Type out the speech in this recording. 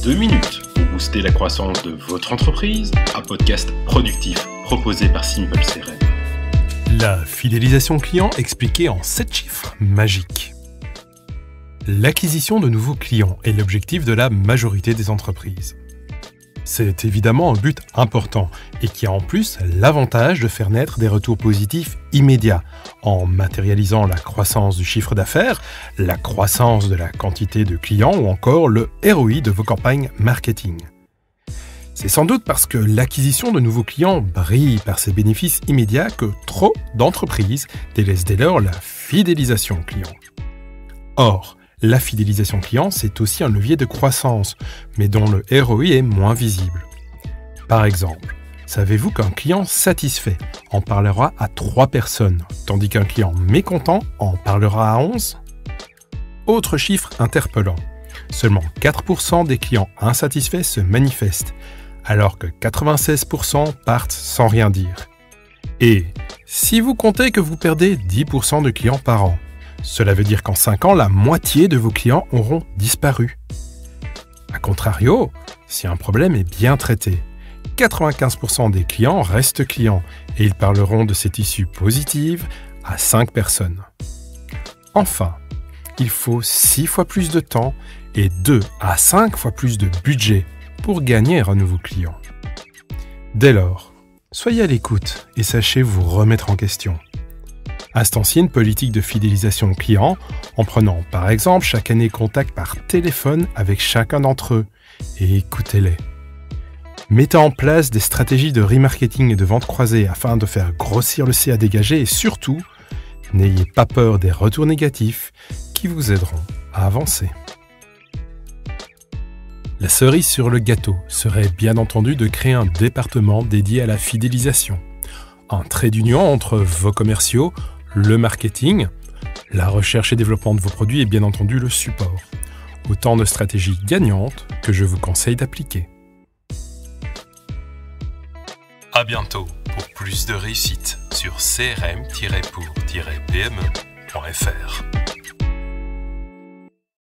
2 minutes pour booster la croissance de votre entreprise, un podcast productif proposé par Simple CRM. La fidélisation client expliquée en 7 chiffres magiques. L'acquisition de nouveaux clients est l'objectif de la majorité des entreprises. C'est évidemment un but important et qui a en plus l'avantage de faire naître des retours positifs immédiats en matérialisant la croissance du chiffre d'affaires, la croissance de la quantité de clients ou encore le ROI de vos campagnes marketing. C'est sans doute parce que l'acquisition de nouveaux clients brille par ses bénéfices immédiats que trop d'entreprises délaissent dès lors la fidélisation client. Or, la fidélisation client, c'est aussi un levier de croissance, mais dont le ROI est moins visible. Par exemple, savez-vous qu'un client satisfait en parlera à 3 personnes, tandis qu'un client mécontent en parlera à 11 ? Autre chiffre interpellant, seulement 4% des clients insatisfaits se manifestent, alors que 96% partent sans rien dire. Et si vous comptez que vous perdez 10% de clients par an, cela veut dire qu'en 5 ans, la moitié de vos clients auront disparu. A contrario, si un problème est bien traité, 95% des clients restent clients et ils parleront de cette issue positive à 5 personnes. Enfin, il faut 6 fois plus de temps et 2 à 5 fois plus de budget pour gagner un nouveau client. Dès lors, soyez à l'écoute et sachez vous remettre en question. Instanciez une politique de fidélisation client en prenant par exemple chaque année contact par téléphone avec chacun d'entre eux et écoutez-les. Mettez en place des stratégies de remarketing et de vente croisée afin de faire grossir le CA dégagé et surtout, n'ayez pas peur des retours négatifs qui vous aideront à avancer. La cerise sur le gâteau serait bien entendu de créer un département dédié à la fidélisation. Un trait d'union entre vos commerciaux, le marketing, la recherche et développement de vos produits et bien entendu le support. Autant de stratégies gagnantes que je vous conseille d'appliquer. À bientôt pour plus de réussite sur crm-pour-pme.fr.